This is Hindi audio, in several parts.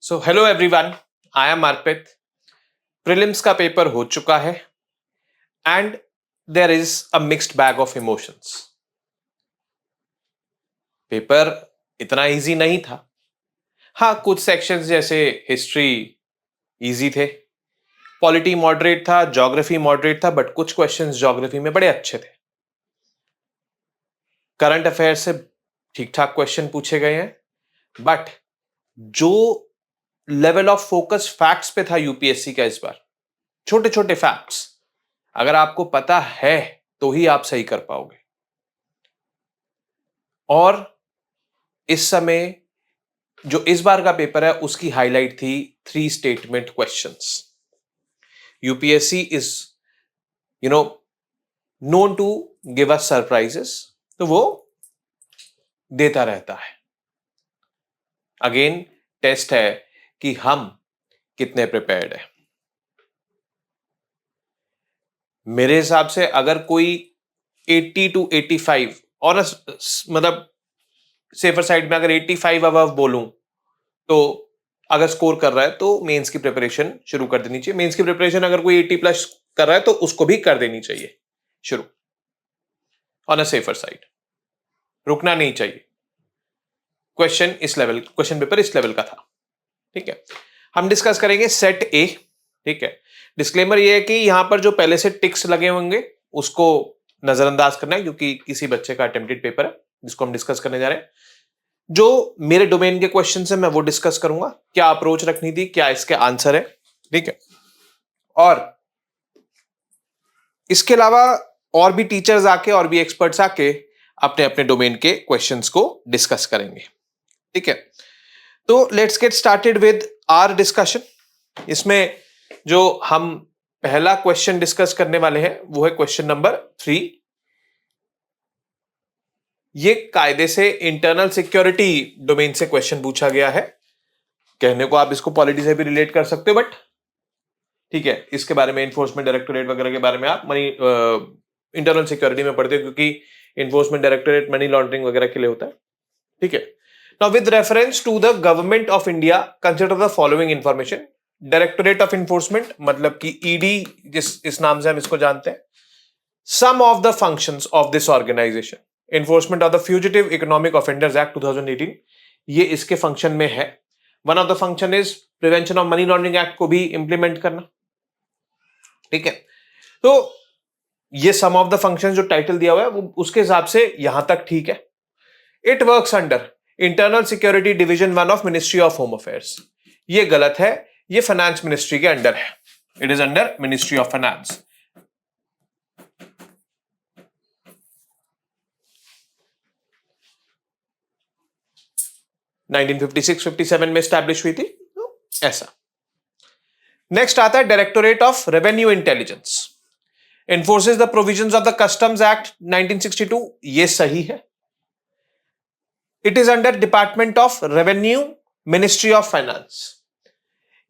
So hello everyone, I am Arpit. Prelims का पेपर हो चुका है and there is a mixed bag of emotions. Paper इतना इजी नहीं था। हाँ, कुछ सेक्शंस जैसे हिस्ट्री इजी थे, पॉलिटी मॉडरेट था, ज्योग्राफी मॉडरेट था, बट कुछ क्वेश्चंस ज्योग्राफी में बड़े अच्छे थे। करंट अफेयर से ठीक ठाक क्वेश्चन पूछे गए हैं, बट जो लेवल ऑफ फोकस फैक्ट्स पे था यूपीएससी का इस बार, छोटे छोटे फैक्ट्स, अगर आपको पता है तो ही आप सही कर पाओगे। और इस समय जो इस बार का पेपर है उसकी हाईलाइट थी 3 statement questions. UPSC is known to give us surprises, तो वो देता रहता है। अगेन टेस्ट है कि हम कितने प्रिपेयर्ड है। मेरे हिसाब से अगर कोई 80 to 85 और मतलब सेफर साइड में अगर 85 अबव बोलूं, तो अगर स्कोर कर रहा है तो मेंस की प्रिपरेशन शुरू कर देनी चाहिए। मेंस की प्रिपरेशन अगर कोई 80 प्लस कर रहा है तो उसको भी कर देनी चाहिए शुरू, ऑन अ सेफर साइड। रुकना नहीं चाहिए। क्वेश्चन पेपर इस लेवल का था। ठीक है, हम डिस्कस करेंगे सेट ए। ठीक है, डिस्क्लेमर ये है कि यहां पर जो पहले से टिक्स लगे होंगे उसको नजरअंदाज करना है, क्योंकि किसी बच्चे का अटेम्प्टेड पेपर है जिसको हम डिस्कस करने जा रहे हैं। जो मेरे डोमेन के क्वेश्चन है मैं वो डिस्कस करूंगा, क्या अप्रोच रखनी थी, क्या इसके आंसर है। ठीक है, और इसके अलावा और भी टीचर्स आके और भी एक्सपर्ट्स आके अपने अपने डोमेन के क्वेश्चंस को डिस्कस करेंगे। ठीक है, तो let's get started with our discussion. इसमें जो हम पहला क्वेश्चन डिस्कस करने वाले हैं वो है क्वेश्चन नंबर 3। ये कायदे से इंटरनल सिक्योरिटी डोमेन से क्वेश्चन पूछा गया है। कहने को आप इसको पॉलिटी से भी रिलेट कर सकते हो, बट ठीक है, इसके बारे में इन्फोर्समेंट डायरेक्टोरेट वगैरह के बारे में आप इंटरनल सिक्योरिटी में पढ़ते हो, क्योंकि इन्फोर्समेंट डायरेक्टोरेट मनी लॉन्ड्रिंग वगैरह के लिए होता है। ठीक है, now with reference to the government of India consider the following information. Directorate of enforcement मतलब कि ईडी, जिस इस नाम से हम इसको जानते हैं। Some of the functions of this organisation, enforcement of the fugitive economic offenders act 2018, ये इसके फंक्शन में है। One of the function is prevention of money laundering act को भी इंप्लीमेंट करना। ठीक है, तो ये सम ऑफ द फंक्शन जो टाइटल दिया हुआ है वो उसके हिसाब से यहां तक ठीक है। It works under internal security division 1 of ministry of home affairs, ये गलत है, ये फाइनेंस मिनिस्ट्री के अंडर है। It is under ministry of finance. Nineteen 56-57 में स्टैब्लिश हुई थी, तो ऐसा। नेक्स्ट आता है directorate of revenue intelligence, एनफोर्सेस the provisions of the customs act 1962, ये सही है। It is under department of revenue, ministry of finance.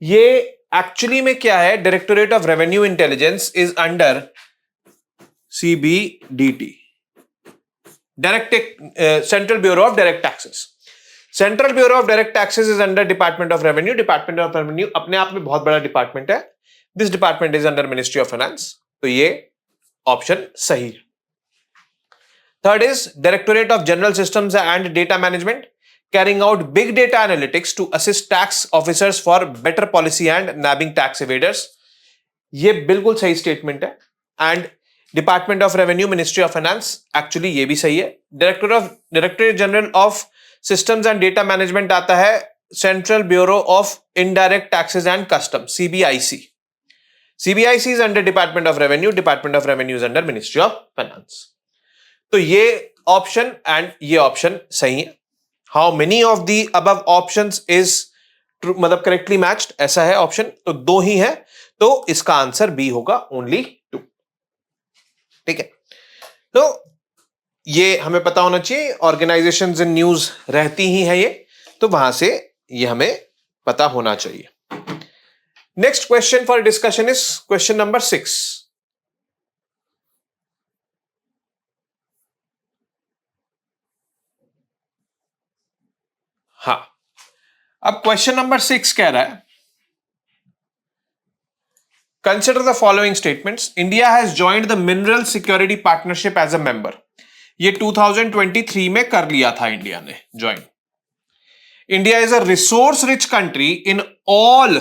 ये एक्चुअली में क्या है, directorate of revenue intelligence is under CBDT, direct central bureau of direct taxes. Central bureau of direct taxes is under department of revenue. Department of revenue अपने आप में बहुत बड़ा डिपार्टमेंट है। This department is under ministry of finance, तो ये ऑप्शन सही है। Third is directorate of general systems and data management, carrying out big data analytics to assist tax officers for better policy and nabbing tax evaders, ये बिल्कुल सही स्टेटमेंट है। And department of revenue, ministry of finance, actually ये भी सही है। Directorate general of systems and data management आता है central bureau of indirect taxes and custom, CBIC. CBIC is under department of revenue, department of revenue is under ministry of finance. तो ये ऑप्शन एंड ये ऑप्शन सही है। How many of the above options is मतलब करेक्टली मैच्ड, ऐसा है ऑप्शन, तो 2 ही है, तो इसका आंसर बी होगा, ओनली 2। ठीक है, तो ये हमें पता होना चाहिए, ऑर्गेनाइजेशंस इन न्यूज रहती ही है ये, तो वहां से ये हमें पता होना चाहिए। Next question for discussion is question number 6। हाँ, अब क्वेश्चन नंबर 6 कह रहा है, consider the following statements. India has joined the mineral security partnership as a member. ये 2023 में कर लिया था इंडिया ने join. India is a resource rich country in all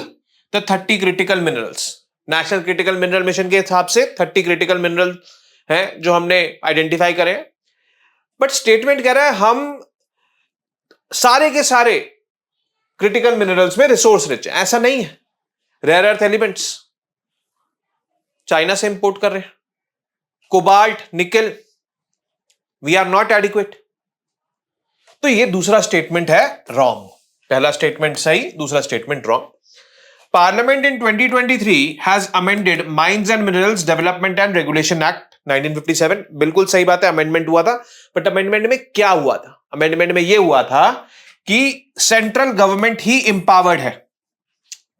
the 30 critical minerals. National critical mineral mission के हिसाब से 30 क्रिटिकल मिनरल हैं जो हमने आइडेंटिफाई करे। बट स्टेटमेंट कह रहा है हम सारे के सारे क्रिटिकल मिनरल्स में रिसोर्स रिच है। ऐसा नहीं है। रेयर अर्थ एलिमेंट्स चाइना से इंपोर्ट कर रहे हैं, कोबाल्ट, निकल, वी आर नॉट एडिक्वेट। तो ये दूसरा स्टेटमेंट है रॉन्ग। पहला स्टेटमेंट सही, दूसरा statement wrong. Parliament in 2023 has amended mines and minerals development and regulation act 1957। बिल्कुल सही बात है, अमेंडमेंट हुआ था। बट अमेंडमेंट में क्या हुआ था? अमेंडमेंट में यह हुआ था कि सेंट्रल गवर्नमेंट ही इंपावर्ड है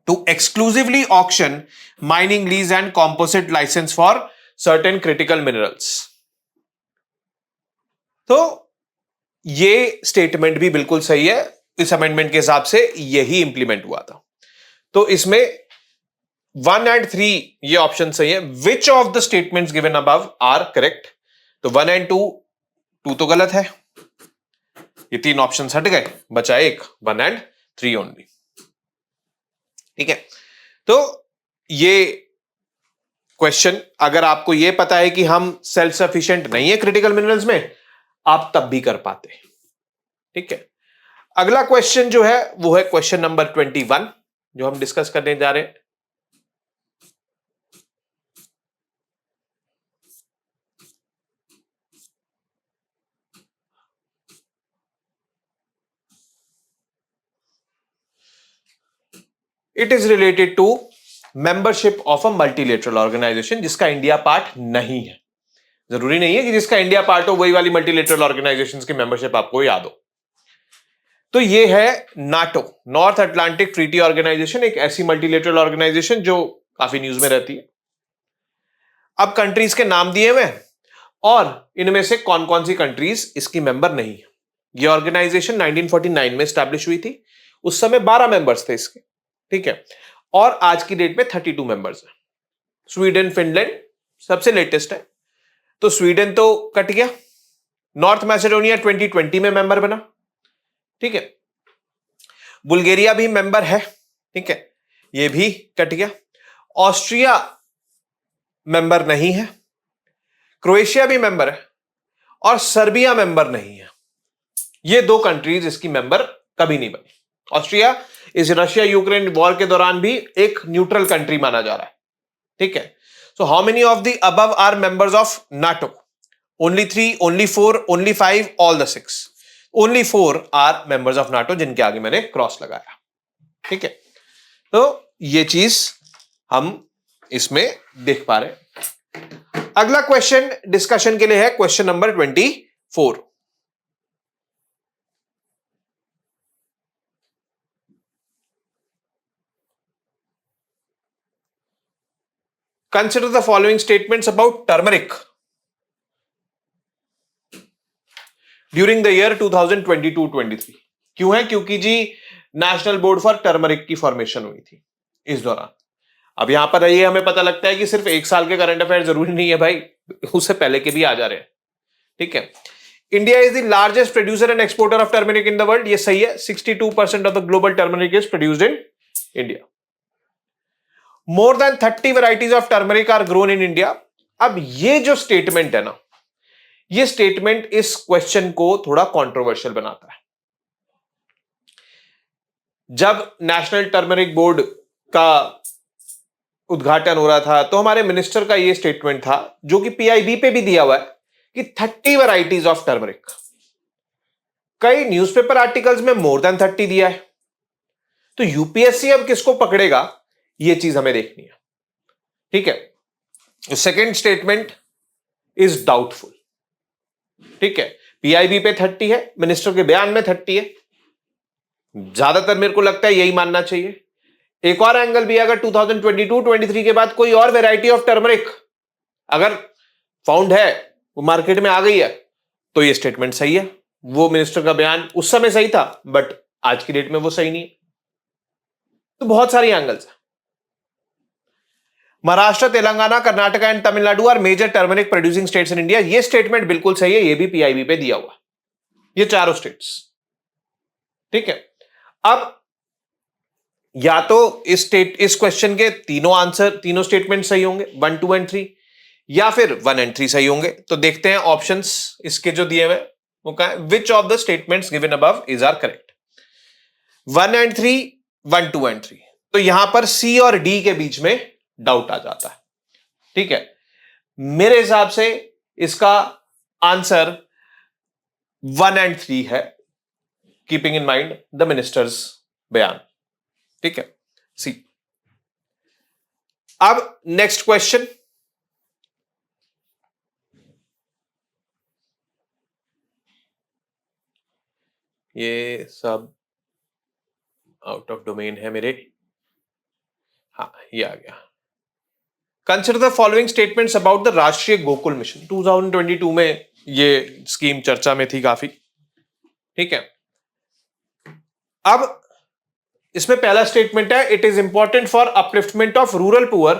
to exclusively auction mining lease and composite licence for certain critical minerals. तो ये स्टेटमेंट भी बिल्कुल सही है। इस अमेंडमेंट के हिसाब से यही इंप्लीमेंट हुआ था। तो इसमें 1 and 3 ये ऑप्शन सही है। Which of the statements given above are correct? तो 1 and 2 तो गलत है। ये 3 ऑप्शन हट गए, बचा एक, 1 and 3 ओनली। ठीक है, तो ये क्वेश्चन अगर आपको ये पता है कि हम सेल्फ सफिशिएंट नहीं है क्रिटिकल मिनरल्स में, आप तब भी कर पाते हैं। ठीक है, अगला क्वेश्चन जो है वो है क्वेश्चन नंबर 21 जो हम डिस्कस करने जा रहे हैं। It is related to membership of a multilateral organisation जिसका इंडिया पार्ट नहीं है। जरूरी नहीं है कि जिसका इंडिया पार्ट हो वही वाली मल्टीलेटरल ऑर्गेनाइजेशन की मेंबरशिप आपको याद हो। तो ये है NATO, North Atlantic Treaty Organisation, एक ऐसी मल्टीलेटरल ऑर्गेनाइजेशन जो काफी न्यूज में रहती है। अब कंट्रीज के नाम दिए हुए और इनमें से कौन कौन सी कंट्रीज इसकी मेंबर नहीं है। ये ऑर्गेनाइजेशन 1949 में स्टैब्लिश हुई थी। उस समय 12 मेंबर्स थे इसके। ठीक है, और आज की डेट में 32 मेंबर्स हैं। स्वीडन, फिनलैंड सबसे लेटेस्ट है। तो स्वीडन तो कट गया। नॉर्थ मैसेडोनिया 2020 में मेंबर बना। ठीक है, बुल्गारिया भी मेंबर है। ठीक है, ये भी कट गया। ऑस्ट्रिया मेंबर नहीं है। क्रोएशिया भी मेंबर है और सर्बिया मेंबर नहीं है। ये 2 कंट्रीज इसकी मेंबर कभी नहीं बनी। ऑस्ट्रिया इस रशिया यूक्रेन वॉर के दौरान भी एक न्यूट्रल कंट्री माना जा रहा है। ठीक है, so how many of the above are members of NATO? Only 3, only 4, only 5, all the 6। Only 4 are members of NATO जिनके आगे मैंने क्रॉस लगाया। ठीक है, तो ये चीज हम इसमें देख पा रहे हैं। अगला क्वेश्चन डिस्कशन के लिए है question number 24। Consider the following statements about turmeric during the year 2022-23। क्यों है? क्योंकि जी नेशनल बोर्ड फॉर टर्मरिक की फॉर्मेशन हुई थी इस दौरान। अब यहां पर ये हमें पता लगता है कि सिर्फ 1 साल के करंट अफेयर जरूरी नहीं है भाई, उससे पहले के भी आ जा रहे हैं। ठीक है, India is the largest producer and exporter of turmeric in the world. ये सही है। 62% of the global turmeric is produced in India. More than 30 varieties of turmeric are grown in India. अब ये जो स्टेटमेंट है ना, ये स्टेटमेंट इस क्वेश्चन को थोड़ा कंट्रोवर्शियल बनाता है। जब नेशनल टर्मरिक बोर्ड का उद्घाटन हो रहा था तो हमारे मिनिस्टर का ये स्टेटमेंट था जो कि पीआईबी पे भी दिया हुआ है कि 30 वेराइटीज ऑफ टर्मरिक। कई न्यूज़पेपर आर्टिकल्स में मोर देन 30 दिया है। तो यूपीएससी अब किसको पकड़ेगा, ये चीज हमें देखनी है। ठीक है, सेकेंड स्टेटमेंट इज डाउटफुल। ठीक है, पीआईबी पे 30 है, मिनिस्टर के बयान में 30 है। ज्यादातर मेरे को लगता है यही मानना चाहिए। एक और एंगल भी, अगर 2022-23 के बाद कोई और वैरायटी ऑफ टर्मरिक अगर फाउंड है, वो मार्केट में आ गई है, तो ये स्टेटमेंट सही है। वो मिनिस्टर का बयान उस समय सही था, बट आज की डेट में वो सही नहीं है। तो बहुत सारी एंगल्स है। Maharashtra, Telangana, Karnataka and Tamil Nadu are major turmeric producing states in India. ये स्टेटमेंट बिल्कुल सही है, ये भी पीआईबी पे दिया हुआ, ये चारों स्टेट्स। ठीक है, अब या तो इस क्वेश्चन के तीनों आंसर, तीनों स्टेटमेंट सही होंगे, 1, 2 एंड 3, या फिर 1 एंड 3 सही होंगे। तो देखते हैं ऑप्शंस इसके जो दिए हुए, वो क्या है, which of the statements given above is are correct. 1 and 3, 1, 2 and 3। तो यहां पर सी और डी के बीच में डाउट आ जाता है। ठीक है, मेरे हिसाब से इसका आंसर 1 एंड 3 है, keeping in mind the ministers बयान। ठीक है, सी। अब नेक्स्ट क्वेश्चन, ये सब आउट ऑफ डोमेन है मेरे। हाँ, ये आ गया। Consider the following statements about the राष्ट्रीय गोकुल मिशन। 2022 में ये स्कीम चर्चा में थी काफी। ठीक है, अब इसमें पहला स्टेटमेंट है, it is important for upliftment of rural poor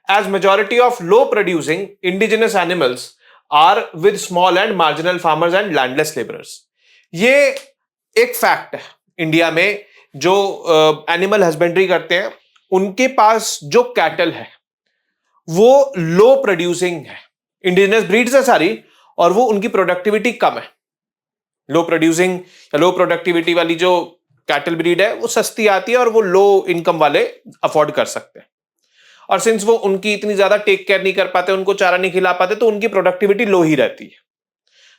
as majority of low producing indigenous animals are with small and marginal farmers and landless labourers. ये एक फैक्ट है, इंडिया में जो एनिमल हस्बेंड्री करते हैं उनके पास जो कैटल है वो लो प्रोड्यूसिंग है, इंडिजिनस ब्रीड्स है सारी, और वो उनकी प्रोडक्टिविटी कम है। लो प्रोड्यूसिंग या लो प्रोडक्टिविटी वाली जो कैटल ब्रीड है वो सस्ती आती है और वो लो इनकम वाले अफोर्ड कर सकते हैं। और सिंस वो उनकी इतनी ज्यादा टेक केयर नहीं कर पाते, उनको चारा नहीं खिला पाते, तो उनकी प्रोडक्टिविटी लो ही रहती है।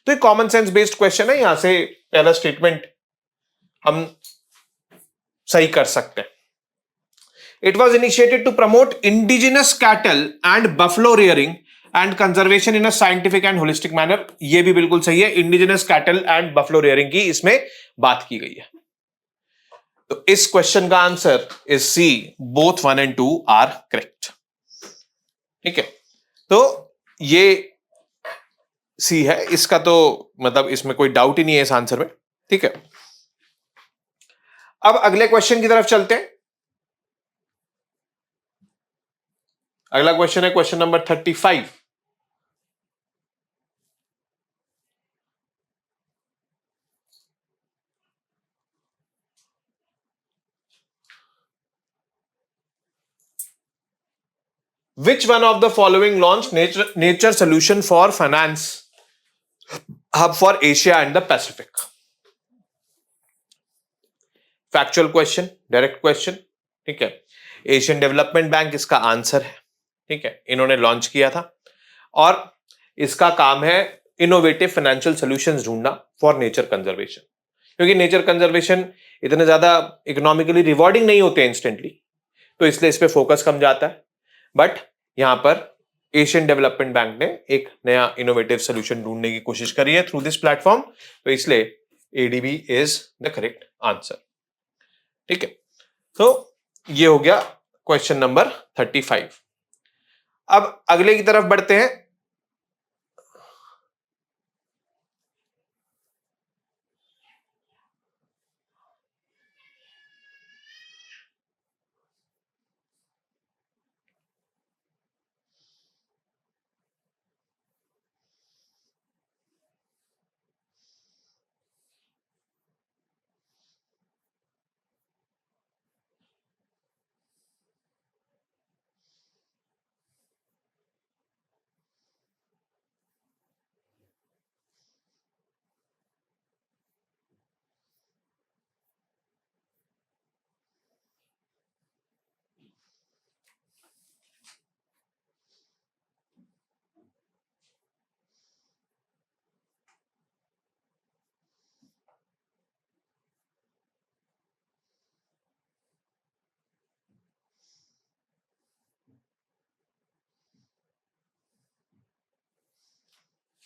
तो ये कॉमन सेंस बेस्ड क्वेश्चन है, यहां से पहला स्टेटमेंट हम सही कर सकते हैं। It was initiated to promote indigenous cattle and buffalo rearing and conservation in a scientific and holistic manner. ये भी बिल्कुल सही है, indigenous cattle and buffalo rearing की इसमें बात की गई है। तो इस क्वेश्चन का answer is C, both 1 and 2 are correct. ठीक है, तो ये सी है इसका, तो मतलब इसमें कोई डाउट ही नहीं है इस आंसर में। ठीक है, अब अगले क्वेश्चन की तरफ चलते हैं। अगला क्वेश्चन है question number 35। Which one of the following launched nature solution for finance hub for Asia and the Pacific? Factual question, direct question. ठीक है, एशियन डेवलपमेंट बैंक इसका आंसर है। ठीक है, इन्होंने लॉन्च किया था और इसका काम है इनोवेटिव फाइनेंशियल सॉल्यूशंस ढूंढना फॉर नेचर कंजर्वेशन। क्योंकि नेचर कंजर्वेशन इतने ज्यादा इकोनॉमिकली रिवॉर्डिंग नहीं होते इंस्टेंटली, तो इसलिए इस पे फोकस कम जाता है। बट यहां पर एशियन डेवलपमेंट बैंक ने एक नया इनोवेटिव सोल्यूशन ढूंढने की कोशिश करी है थ्रू दिस प्लेटफॉर्म, तो इसलिए ADB is the correct answer. ठीक है, तो ये हो गया क्वेश्चन नंबर 35। अब अगले की तरफ बढ़ते हैं।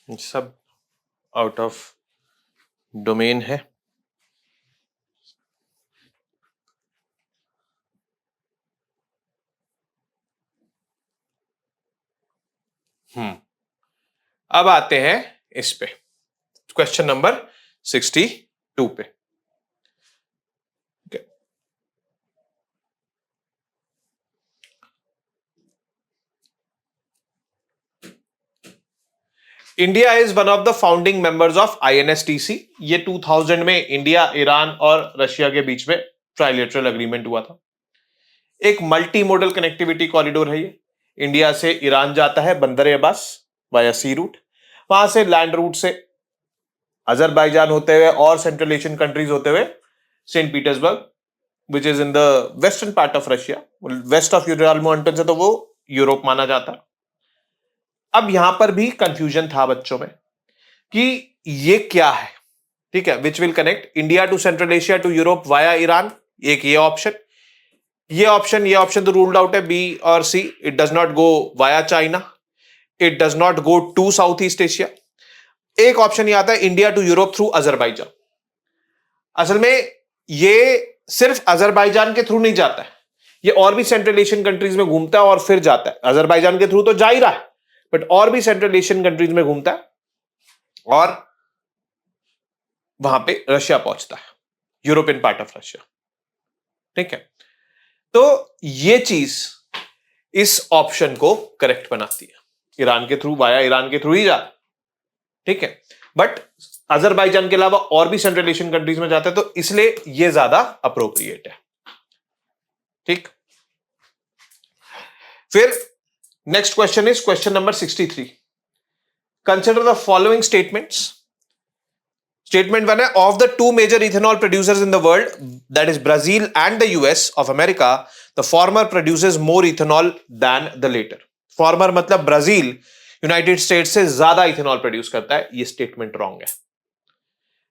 सब आउट ऑफ डोमेन है। अब आते हैं इस पे, क्वेश्चन नंबर 62 पे। India is one of the founding members of INSTC। ये 2000 में इंडिया, ईरान और रशिया के बीच में ट्राइलेटरल अग्रीमेंट हुआ था। एक मल्टी मोडल कनेक्टिविटी कॉरिडोर है ये। इंडिया से ईरान जाता है बंदर अब्बास वाया सी रूट, वहां से लैंड रूट से अजरबैजान होते हुए और सेंट्रल एशियन कंट्रीज होते हुए Saint Petersburg, which is in the western part of Russia, west of Ural mountain से तो वो यूरोप माना जाता। अब यहां पर भी कंफ्यूजन था बच्चों में कि ये क्या है, ठीक है, which will connect India to central Asia to Europe via Iran. एक ये ऑप्शन तो रूल्ड आउट है, बी और C. It does not go via China, it does not go to south east Asia. एक ऑप्शन ये आता है India to Europe through Azerbaijan. असल में ये सिर्फ अजरबैजान के थ्रू नहीं जाता है, ये और भी सेंट्रल एशियन कंट्रीज में घूमता है और फिर जाता है। अजरबैजान के थ्रू तो जा ही रहा है, बट और भी सेंट्रल एशियन कंट्रीज में घूमता है और वहां पे रशिया पहुंचता है, यूरोपियन पार्ट ऑफ रशिया। ठीक है, तो ये चीज इस ऑप्शन को करेक्ट बनाती है। ईरान के थ्रू, वाया ईरान के थ्रू ही जाता है, ठीक है, बट अजरबैजान के अलावा और भी सेंट्रल एशियन कंट्रीज में जाता है, तो इसलिए ये ज्यादा अप्रोप्रिएट है। ठीक, फिर next question is question number 63। Consider the following statements. Statement 1 है, of the two major ethanol producers in the world, that is Brazil and the US of America, the former produces more ethanol than the latter. Former मतलब ब्राजील यूनाइटेड स्टेट्स से ज्यादा इथेनॉल प्रोड्यूस करता है, ये स्टेटमेंट रॉन्ग है।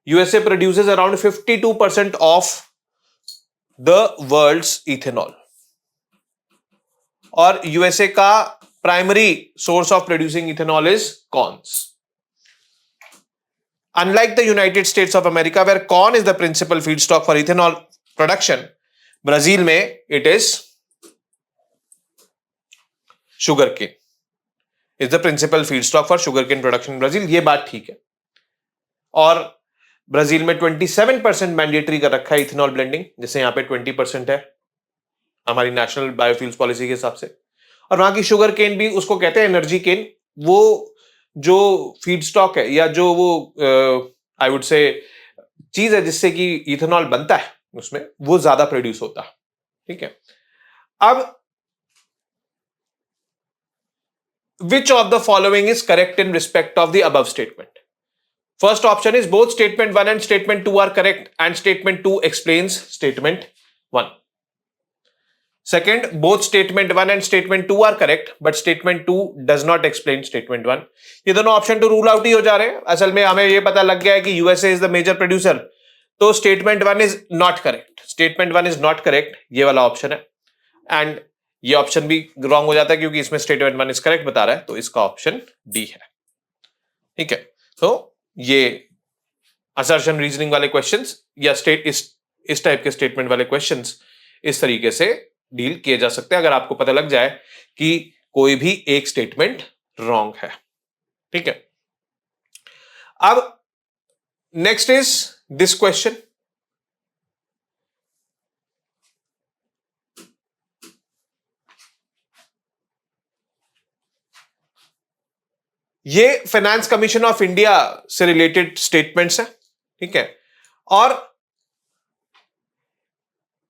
USA produces around 52% of the world's ethanol, और USA का primary source of producing ethanol is corns. Unlike the United States of America, where corn is the principal feedstock for ethanol production, Brazil में it is sugarcane is the principal feedstock for sugarcane production in Brazil। ये बात ठीक है। और ब्राजील में 27% मैंडेटरी कर रखा है इथेनॉल ब्लेंडिंग, जैसे यहाँ पे 20% है हमारी नेशनल बायोफ्यूल्स पॉलिसी के हिसाब से। और वहां की शुगर केन भी उसको कहते हैं एनर्जी केन, वो जो फीड स्टॉक है या जो वो आई वुड से चीज है जिससे कि इथेनॉल बनता है, उसमें वो ज्यादा प्रोड्यूस होता है। ठीक है, अब which of the following is correct in respect of the above statement. First option is both statement 1 and statement 2 are correct and statement 2 explains statement 1। Second, both statement 1 and statement 2 are correct, but statement 2 does not explain statement 1। ये दोनों ऑप्शन टू रूल आउट ही हो जा रहे हैं। असल में हमें ये पता लग गया है कि USA is the major producer, तो statement 1 is not correct. Statement 1 is not correct, ये वाला ऑप्शन है, एंड ये ऑप्शन भी रॉन्ग हो जाता है क्योंकि इसमें स्टेटमेंट 1 इज करेक्ट बता रहा है, तो इसका ऑप्शन डी है। ठीक है, तो ये असर्शन रीजनिंग वाले क्वेश्चंस या इस टाइप के स्टेटमेंट वाले क्वेश्चंस इस तरीके से डील किए जा सकते हैं अगर आपको पता लग जाए कि कोई भी एक स्टेटमेंट रॉन्ग है। ठीक है, अब नेक्स्ट इज दिस क्वेश्चन। ये फाइनेंस कमीशन ऑफ इंडिया से रिलेटेड स्टेटमेंट्स है। ठीक है, और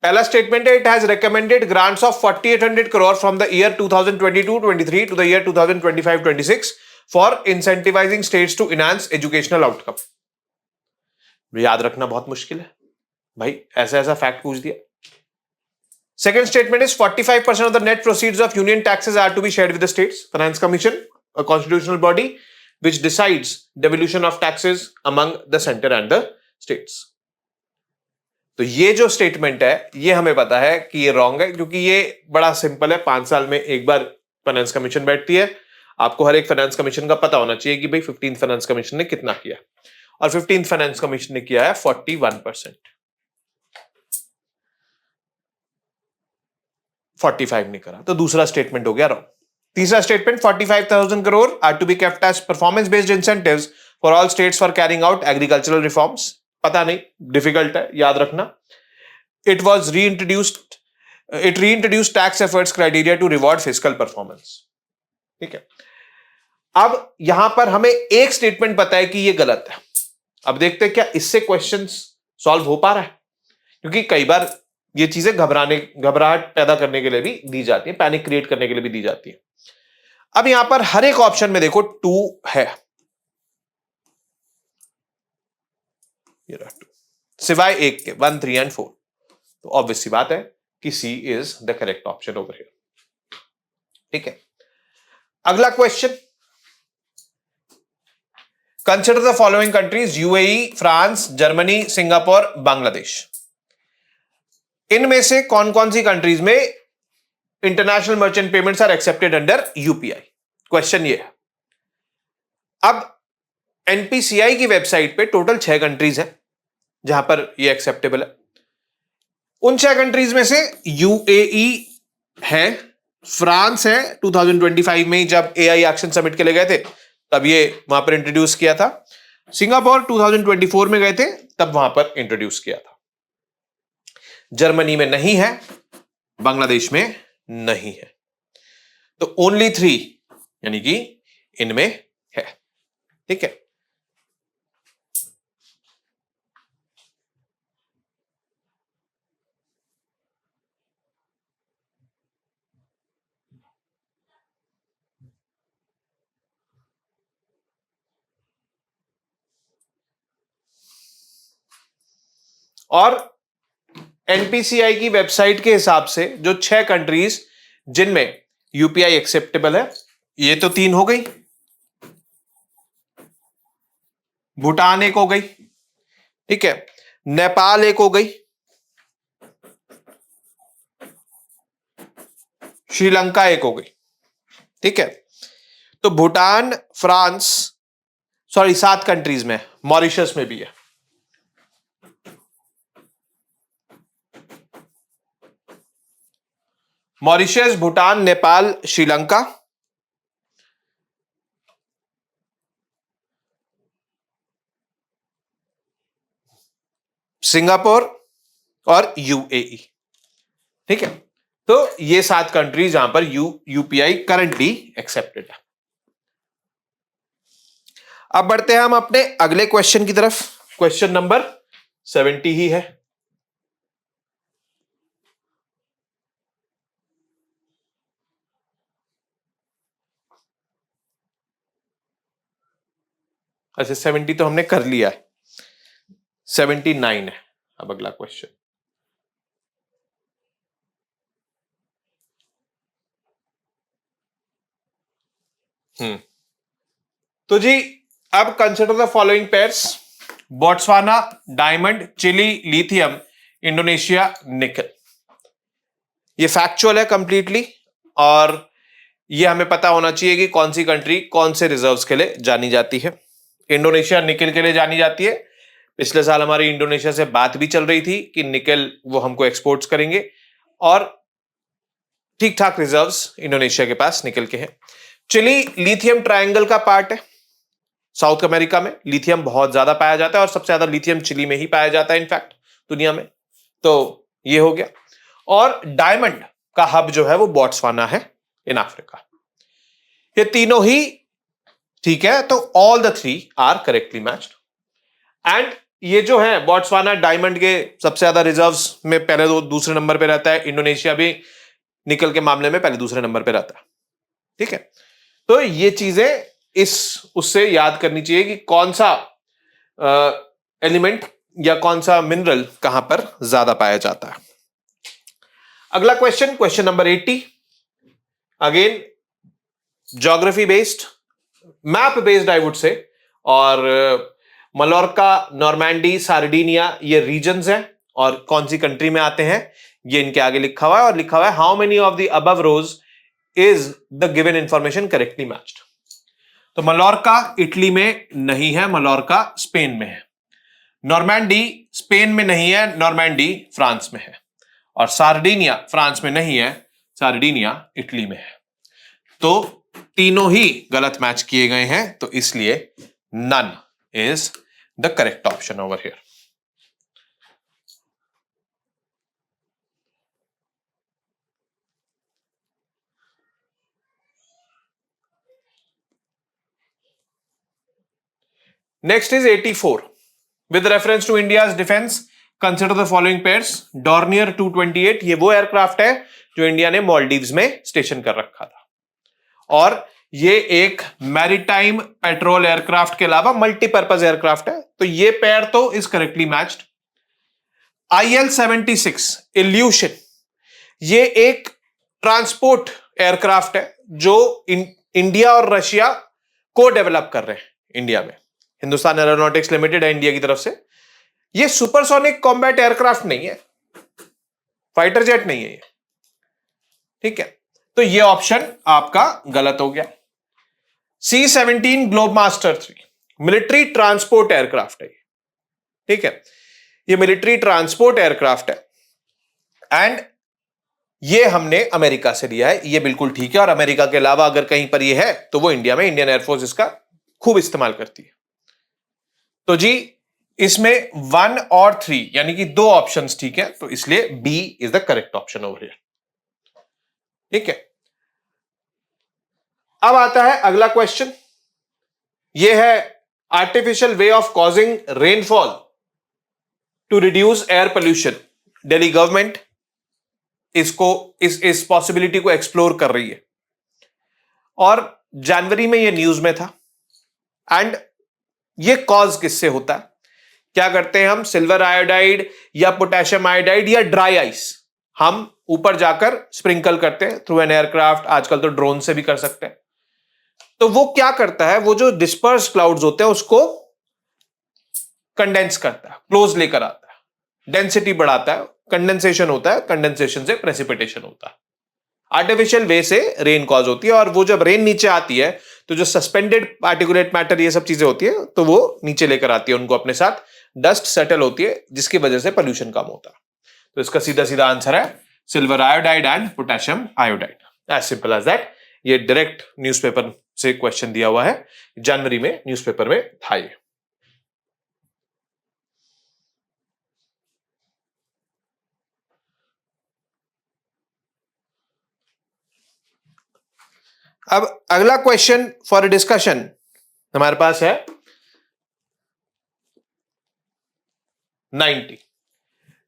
पहला स्टेटमेंट है, it has recommended grants of 4800 crore from the year 2022-23 to the year 2025-26 for incentivising states to enhance educational outcome. याद रखना बहुत मुश्किल है भाई, ऐसा ऐसा फैक्ट पूछ दिया। Second statement is 45% of the net proceeds of union taxes are to be shared with the states. Finance commission, a constitutional body which decides devolution of taxes among the center and the states। तो ये जो स्टेटमेंट है ये हमें पता है कि ये रॉन्ग है, क्योंकि ये बड़ा सिंपल है। 5 साल में एक बार फाइनेंस कमीशन बैठती है, आपको हर एक फाइनेंस कमीशन का पता होना चाहिए कि भाई 15th फाइनेंस कमीशन ने कितना किया, और 15th फाइनेंस कमीशन ने किया है 41%, 45 नहीं करा, तो दूसरा स्टेटमेंट हो गया रॉन्ग। तीसरा statement, 45,000 crore are to be kept as performance based incentives for all states for carrying out agricultural reforms. पता नहीं, डिफिकल्ट है, याद रखना। It was reintroduced tax efforts criteria to reward fiscal performance. ठीक है, अब यहां पर हमें एक स्टेटमेंट पता है कि ये गलत है। अब देखते हैं क्या इससे क्वेश्चंस सॉल्व हो पा रहा है, क्योंकि कई बार ये चीजें घबराहट पैदा करने के लिए भी दी जाती है, पैनिक क्रिएट करने के लिए भी दी जाती है। अब यहां पर हर एक ऑप्शन में देखो 2 है, ये रहा 2, सिवाय एक के 1, 3 एंड 4। तो ऑब्वियस सी बात है कि C is the correct option over here. ठीक है, अगला question, consider the following countries UAE, France, Germany, Singapore, Bangladesh. इनमें से कौन कौन सी कंट्रीज में international merchant payments are accepted under UPI? Question ये है। अब एनपीसीआई की वेबसाइट पे टोटल 6 कंट्रीज हैं जहां पर ये एक्सेप्टेबल है। उन 6 कंट्रीज में से यूएई है, फ्रांस है, 2025 में जब एआई एक्शन समिट के लिए गए थे तब ये वहां पर इंट्रोड्यूस किया था। सिंगापुर 2024 में गए थे तब वहां पर इंट्रोड्यूस किया था। जर्मनी में नहीं है, बांग्लादेश में नहीं है। तो ओनली 3 यानी कि इनमें है। ठीक है, और एनपीसीआई की वेबसाइट के हिसाब से जो 6 कंट्रीज जिनमें यूपीआई एक्सेप्टेबल है, ये तो 3 हो गई, भूटान एक हो गई, ठीक है, नेपाल एक हो गई, श्रीलंका एक हो गई। ठीक है, तो भूटान, फ्रांस, सॉरी 7 कंट्रीज में, मॉरिशस में भी है। मॉरिशस, भूटान, नेपाल, श्रीलंका, सिंगापुर और यूएई। ठीक है, तो ये 7 कंट्रीज जहां पर यूपीआई करंटली एक्सेप्टेड है। अब बढ़ते हैं हम अपने अगले क्वेश्चन की तरफ। क्वेश्चन नंबर 70 ही है। अच्छा, 70 तो हमने कर लिया है, 79 है अब अगला क्वेश्चन। तो जी, अब consider the following pairs: Botswana, diamond, Chile, lithium, Indonesia, nickel. ये फैक्चुअल है कंप्लीटली, और ये हमें पता होना चाहिए कि कौन सी कंट्री कौन से रिजर्व्स के लिए जानी जाती है। इंडोनेशिया निकल के लिए जानी जाती है। पिछले साल हमारी इंडोनेशिया से बात भी चल रही थी कि निकल वो हमको एक्सपोर्ट्स करेंगे, और ठीक ठाक रिजर्व्स इंडोनेशिया के पास निकल के हैं। चिली लिथियम ट्रायंगल का पार्ट है। साउथ अमेरिका में लिथियम बहुत ज्यादा पाया जाता है, और सबसे ज्यादा लिथियम चिली में ही पाया जाता है इनफैक्ट दुनिया में। तो ये हो गया। और डायमंड का हब जो है वो बोट्सवाना है इन अफ्रीका। ये तीनों ही ठीक है, तो all the 3 are correctly matched. And ये जो है बोट्सवाना डायमंड के सबसे ज्यादा रिजर्व्स में पहले दूसरे नंबर पे रहता है। इंडोनेशिया भी निकल के मामले में पहले दूसरे नंबर पे रहता है। ठीक है, तो ये चीजें इस उससे याद करनी चाहिए कि कौन सा एलिमेंट या कौन सा मिनरल कहां पर ज्यादा पाया जाता है। अगला question, question number 80, again geography based, map based I would say. और मलोरका, नॉर्मैंडी, सार्डिनिया ये रीजन्स हैं, और कौन सी कंट्री में आते हैं ये इनके आगे लिखा हुआ है, और लिखा हुआ है how many of the above rows is the given information correctly matched. तो मलोरका इटली में नहीं है, मलोरका स्पेन में है। नॉर्मैंडी स्पेन में नहीं है, नॉर्मैंडी फ्रांस में है। और सार्डिनिया फ्रांस में नहीं है, सार्डिनिया इटली में है। तो तीनों ही गलत मैच किए गए हैं, तो इसलिए none is the correct option over here. Next is 84 with reference to India's defence consider the following pairs. Dornier 228 ये वो एयरक्राफ्ट है जो इंडिया ने मालदीव्स में स्टेशन कर रखा था, और ये एक मैरीटाइम पेट्रोल एयरक्राफ्ट के अलावा मल्टीपर्पज एयरक्राफ्ट है, तो ये पेयर तो is correctly matched. IL-76 evolution ये एक ट्रांसपोर्ट एयरक्राफ्ट है जो इंडिया और रशिया को डेवलप कर रहे हैं इंडिया में। हिंदुस्तान एरोनॉटिक्स लिमिटेड है इंडिया की तरफ से। ये सुपरसोनिक कॉम्बैट एयरक्राफ्ट नहीं है, फाइटर जेट नहीं है ये, ठीक है। तो ये ऑप्शन आपका गलत हो गया। C-17 Globemaster 3 military transport aircraft है, ठीक है। ये मिलिट्री ट्रांसपोर्ट एयरक्राफ्ट है एंड ये हमने अमेरिका से लिया है, ये बिल्कुल ठीक है। और अमेरिका के अलावा अगर कहीं पर ये है तो वो इंडिया में इंडियन एयरफोर्स इसका खूब इस्तेमाल करती है। तो जी इसमें 1 और 3 यानी कि 2 ऑप्शंस ठीक है, तो इसलिए B is the correct option over here, ठीक है। अब आता है अगला क्वेश्चन, ये है artificial way of causing rainfall to reduce air pollution. Delhi government इसको इस पॉसिबिलिटी को एक्सप्लोर कर रही है, और जनवरी में ये न्यूज में था। एंड ये कॉज किससे होता है? क्या करते हैं हम? सिल्वर आयोडाइड या पोटेशियम आयोडाइड या ड्राई आइस हम ऊपर जाकर स्प्रिंकल करते हैं थ्रू एन एयरक्राफ्ट, आजकल तो ड्रोन से भी कर सकते हैं। तो वो क्या करता है, वो जो डिस्पर्स क्लाउड्स होते हैं उसको कंडेंस करता है, क्लोज लेकर आता है, डेंसिटी बढ़ाता है, कंडेंसेशन होता है, कंडेंसेशन से प्रेसिपिटेशन होता है। आर्टिफिशियल वे से रेन कॉज होती है, और वो जब रेन नीचे आती है तो जो सस्पेंडेड पार्टिकुलेट मैटर ये सब चीजें होती है तो वो नीचे लेकर आती है उनको अपने साथ, डस्ट सेटल होती है जिसकी वजह से पोल्यूशन कम होता है। तो इसका सीधा सीधा आंसर है silver iodide and potassium iodide, as simple as that. ये डायरेक्ट न्यूज़पेपर से क्वेश्चन दिया हुआ है, जनवरी में न्यूज़पेपर में था ये। अब अगला क्वेश्चन फॉर डिस्कशन हमारे पास है 90।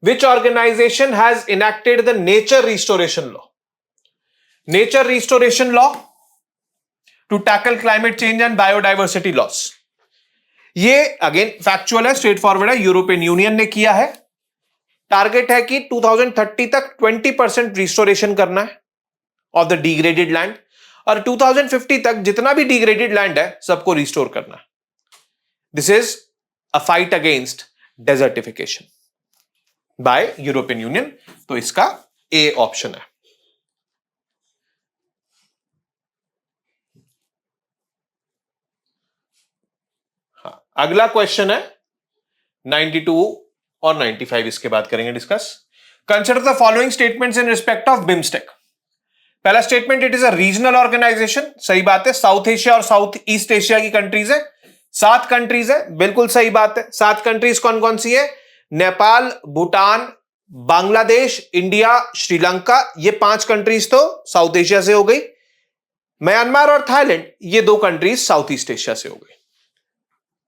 Which organization has enacted the nature restoration law? Nature restoration law to tackle climate change and biodiversity loss. ये अगेन फैक्चुअल है, स्ट्रेट फॉरवर्ड है, यूरोपियन यूनियन ने किया है। टारगेट है कि 2030 तक 20% रिस्टोरेशन करना है ऑफ द डिग्रेडेड लैंड, और 2050 तक जितना भी डिग्रेडेड लैंड है सबको रिस्टोर करना है। This is a fight against desertification bye European union, तो इसका ए ऑप्शन है। हाँ, अगला क्वेश्चन है 92 और 95, इसके बाद करेंगे discuss. Consider the following statements in respect of BIMSTEC. पहला statement, it is a regional organisation, सही बात है। साउथ एशिया और साउथ ईस्ट एशिया की कंट्रीज है, 7 कंट्रीज है, बिल्कुल सही बात है। 7 कंट्रीज कौन कौन सी है? नेपाल, भूटान, बांग्लादेश, इंडिया, श्रीलंका, ये 5 कंट्रीज तो साउथ एशिया से हो गई। म्यांमार और थाईलैंड ये 2 कंट्रीज साउथ ईस्ट एशिया से हो गई।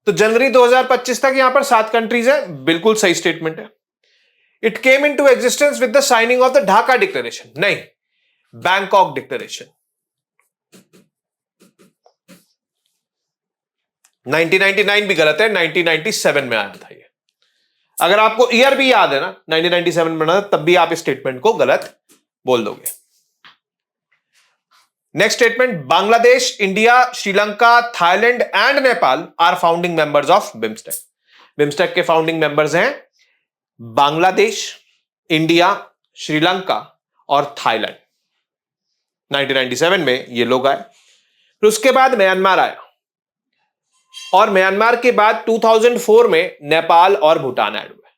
तो जनवरी 2025 तक यहां पर 7 कंट्रीज है, बिल्कुल सही स्टेटमेंट है। It came into existence with the signing off the Dhaka declaration, नहीं, बैंकॉक डिक्लेरेशन। 1999 भी गलत है, 1997 में आया था ये। अगर आपको ईयर भी याद है ना, 1997 में बना, तब भी आप इस स्टेटमेंट को गलत बोल दोगे। Next statement, Bangladesh, India, Sri Lanka, Thailand and Nepal are founding members of BIMSTEC. BIMSTEC के फाउंडिंग मेंबर्स हैं बांग्लादेश, इंडिया, श्रीलंका और थाईलैंड। 1997 में ये लोग आए। फिर उसके बाद म्यांमार आया, और म्यांमार के बाद 2004 में नेपाल और भूटान ऐड हुए।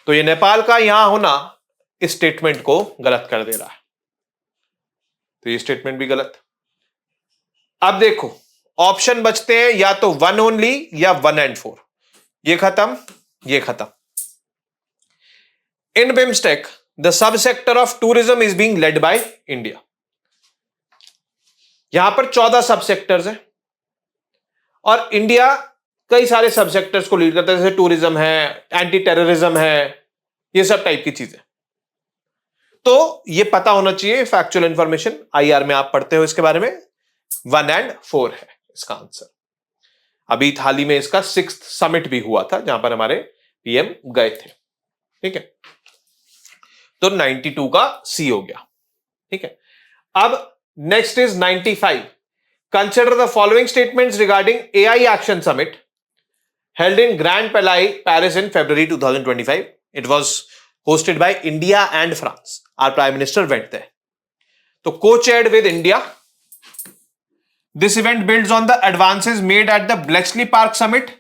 तो ये नेपाल का यहां होना इस स्टेटमेंट को गलत कर दे रहा है, तो ये स्टेटमेंट भी गलत। अब देखो ऑप्शन बचते हैं या तो 1 ओनली या 1 and 4। ये खत्म, ये खत्म। In BIMSTEC the sub sector of tourism is being led by India. यहां पर 14 सब सेक्टर्स हैं, और इंडिया कई सारे सब सेक्टर्स को लीड करता है, जैसे टूरिज्म है, एंटी टेररिज्म है, ये सब टाइप की चीजें। तो ये पता होना चाहिए, फैक्चुअल इंफॉर्मेशन आईआर में आप पढ़ते हो इसके बारे में। 1 और 4 है इसका आंसर। अभी हाल ही में इसका 6th समिट भी हुआ था जहां पर हमारे पीएम गए थे। ठीक है, तो 92 का सी हो गया। ठीक है, अब next is 95। Consider the following statements regarding AI action summit held in Grand Palais, Paris in February 2025. It was hosted by India and France. Our Prime Minister went there. So, co-chaired with India. This event builds on the advances made at the Bletchley Park Summit.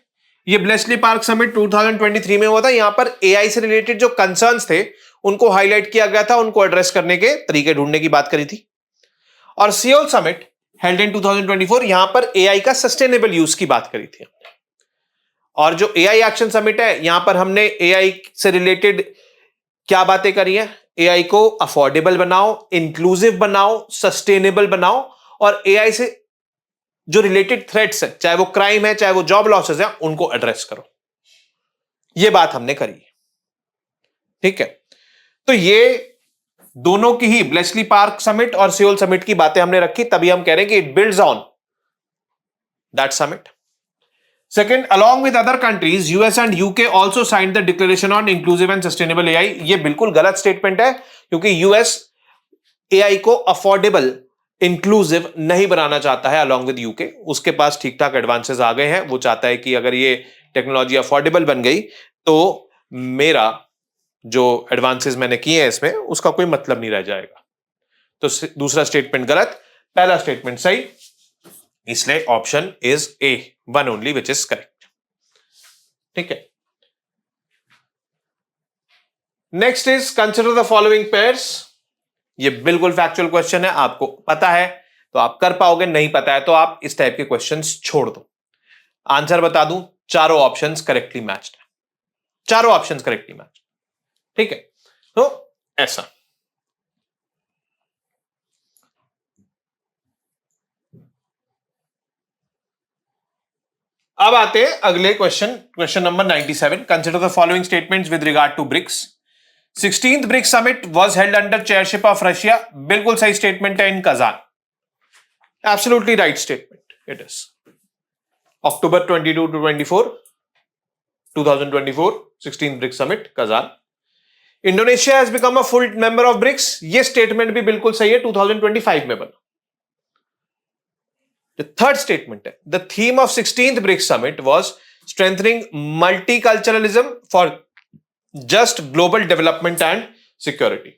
ये Bletchley Park Summit 2023 में हुआ था। यहां पर AI से रिलेटेड जो कंसर्न्स थे उनको हाईलाइट किया गया था, उनको एड्रेस करने के तरीके ढूंढने की बात करी थी। और सियोल समिट हेल्ड इन 2024, यहां पर AI का सस्टेनेबल यूज की बात करी थी। और जो एआई एक्शन समिट है, यहां पर हमने एआई से रिलेटेड क्या बातें करी है? एआई को अफोर्डेबल बनाओ, इंक्लूसिव बनाओ, सस्टेनेबल बनाओ, और एआई से जो रिलेटेड थ्रेट्स है, चाहे वो क्राइम है, चाहे वो जॉब लॉसेस है, उनको एड्रेस करो। ये बात हमने करी है। ठीक है, तो ये दोनों की ही ब्लेचली पार्क समिट और सियोल समिट की बातें हमने रखी, तभी हम कह रहे हैं कि it builds on that summit. Second, along with other countries, US and UK also signed the Declaration on Inclusive and Sustainable AI. ये बिल्कुल गलत स्टेटमेंट है, क्योंकि US AI को अफोर्डेबल, इंक्लूसिव नहीं बनाना चाहता है along with UK. उसके पास ठीक ठाक एडवांसेस आ गए हैं। वो चाहता है कि अगर ये टेक्नोलॉजी अफोर्डेबल बन गई तो मेरा जो एडवांसेस मैंने किए हैं इसमें, उसका कोई मतलब नहीं रह जाएगा। तो दूसरा स्टेटमेंट गलत, पहला स्टेटमेंट सही, इसलिए option is a, one only which is correct. ठीक है, next is consider the following pairs. ये बिल्कुल फैक्चुअल क्वेश्चन है, आपको पता है तो आप कर पाओगे, नहीं पता है तो आप इस टाइप के क्वेश्चंस छोड़ दो। आंसर बता दूं, चारों ऑप्शंस करेक्टली मैच्ड है, चारों ऑप्शंस करेक्टली मैच्ड। ठीक है, तो ऐसा। अब आते हैं अगले question number 97। Consider the following statements with regard to BRICS. 16th BRICS summit was held under chairship of Russia. बिल्कुल सही स्टेटमेंट है, in Kazan. Absolutely right statement, it is October 22 to 24 2024 16th BRICS summit, Kazan. Indonesia has become a full member of BRICS. ये स्टेटमेंट भी बिल्कुल सही है, 2025 में बना। The third statement, the theme of 16th BRICS Summit was strengthening multiculturalism for just global development and security.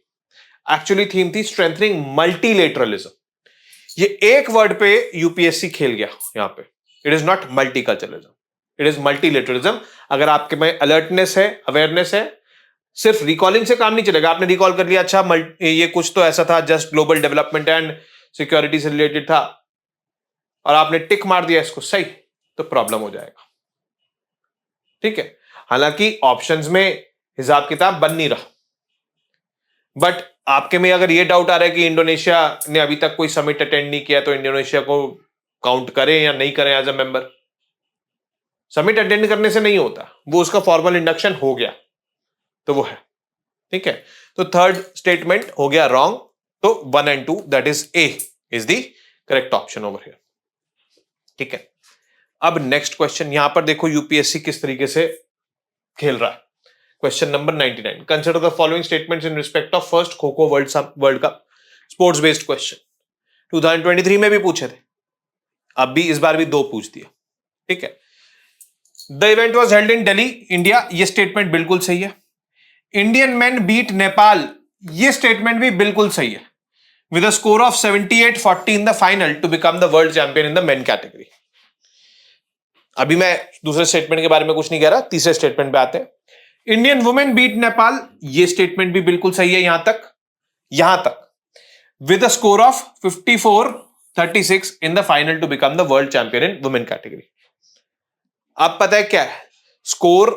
Actually theme थी strengthening multilateralism. ये एक वर्ड पे यूपीएससी खेल गया यहां पे। It is not multiculturalism, it is multilateralism. अगर आपके में अलर्टनेस है, अवेयरनेस है, सिर्फ रिकॉलिंग से काम नहीं चलेगा। आपने रिकॉल कर लिया, अच्छा ये कुछ तो ऐसा था, just global development and security से रिलेटेड था, और आपने टिक मार दिया इसको सही, तो प्रॉब्लम हो जाएगा। ठीक है, हालांकि ऑप्शंस में हिसाब किताब बन नहीं रहा, बट आपके में अगर ये डाउट आ रहा है कि इंडोनेशिया ने अभी तक कोई समिट अटेंड नहीं किया, तो इंडोनेशिया को काउंट करें या नहीं करें as a member. Summit attend करने से नहीं होता, वो उसका फॉर्मल इंडक्शन हो गया तो वो है। ठीक है, तो थर्ड स्टेटमेंट हो गया रॉन्ग, तो 1 and 2 that is a is the correct option over here. ठीक है, अब नेक्स्ट क्वेश्चन, यहां पर देखो यूपीएससी किस तरीके से खेल रहा है। Question number 99। Consider the following statements in respect of first kho kho world cup, sports based question. 2023 में भी पूछे थे, अब भी इस बार भी 2 पूछ दिया। ठीक है, the event was held in Delhi, India. ये स्टेटमेंट बिल्कुल सही है। इंडियन मेन बीट नेपाल, ये स्टेटमेंट भी बिल्कुल सही है, with a score of 78-40 in the final to become the world champion in the men category. अभी मैं दूसरे स्टेटमेंट के बारे में कुछ नहीं कह रहा, तीसरे स्टेटमेंट पे आते हैं। इंडियन वुमेन बीट नेपाल, ये स्टेटमेंट भी बिल्कुल सही है यहां तक with a score of 54-36 in the final to become the world champion in women category. अब पता है क्या है स्कोर?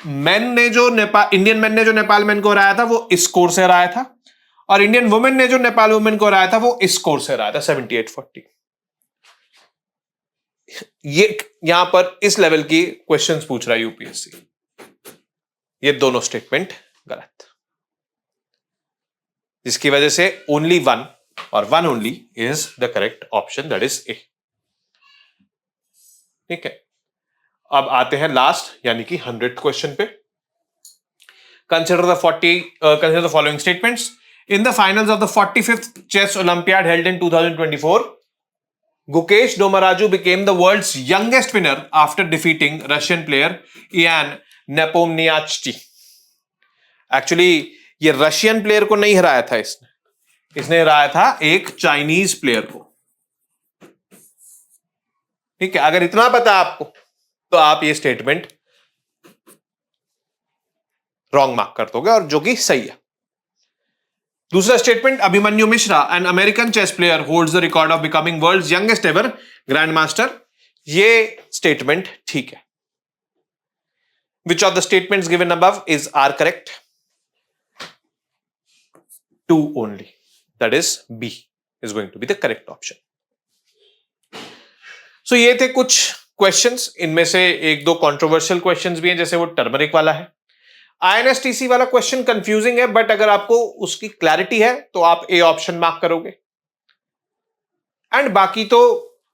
इंडियन मैन ने जो नेपाल मैन को हराया था वो इस स्कोर से हराया था, और इंडियन वुमेन ने जो नेपाल वुमेन को हराया था वो इस स्कोर से हराया था, 78-40। ये यहां पर इस लेवल की क्वेश्चंस पूछ रहा है यूपीएससी। ये दोनों स्टेटमेंट गलत, जिसकी वजह से ओनली वन और one only is the correct option, that is a. ठीक है, अब आते हैं लास्ट यानी कि 100th क्वेश्चन पे। Consider the following statements. In the finals of the 45th Chess Olympiad held in 2024, Gukesh Domaraju became the world's youngest winner after defeating Russian player Ian Nepomniachtchi. Actually, ये रशियन प्लेयर को नहीं हराया था इसने हराया था एक चाइनीज प्लेयर को। ठीक है, अगर इतना पता आपको तो आप ये स्टेटमेंट रॉन्ग मार्क कर दोगे, और जो कि सही है। दूसरा statement, Abhimanyu Mishra an American chess player holds the record of becoming world's youngest ever grand master. ये स्टेटमेंट ठीक है। Which of the statements given above is are correct? Two only, that is B is going to be the correct option. So ये थे कुछ क्वेश्चंस, इनमें से एक दो कंट्रोवर्शियल क्वेश्चंस भी हैं, जैसे वो टर्मरिक वाला है। आईएनएसटीसी वाला क्वेश्चन कंफ्यूजिंग है, बट अगर आपको उसकी क्लैरिटी है तो आप ए ऑप्शन मार्क करोगे, एंड बाकी तो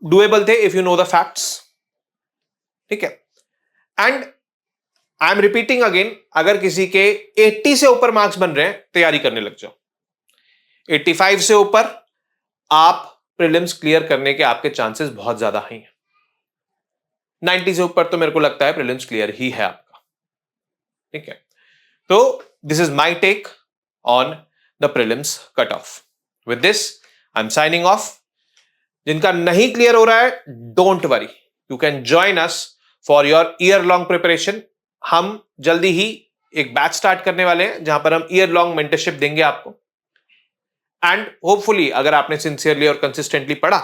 डुएबल थे if you know the facts. ठीक है, and I am repeating again, अगर किसी के 80 से ऊपर मार्क्स बन रहे हैं, तैयारी करने लग जाओ। 85 से ऊपर आप प्रीलिम्स क्लियर करने के आपके चांसेस बहुत ज्यादा हैं। 90 से ऊपर तो मेरे को लगता है प्रीलिम्स क्लियर ही है आपका। ठीक है, तो this is my take on the prelims cutoff. With this, I'm signing off. जिनका नहीं क्लियर हो रहा है, don't worry. You can join us for your year-long preparation. हम जल्दी ही एक बैच स्टार्ट करने वाले हैं, जहां पर हम year-long mentorship देंगे आपको। And hopefully, अगर आपने sincerely और consistently पढ़ा,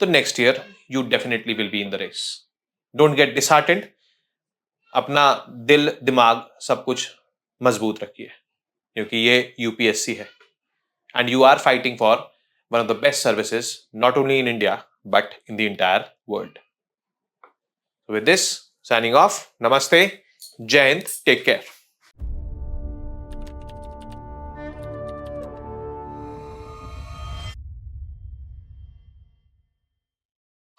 तो next year you definitely will be in the race. Don't get disheartened. अपना दिल दिमाग सब कुछ मजबूत रखिए, क्योंकि ये यूपीएससी है, and you are fighting for one of the best services not only in India but in the entire world. With this, signing off, namaste, Jai Hind, take care.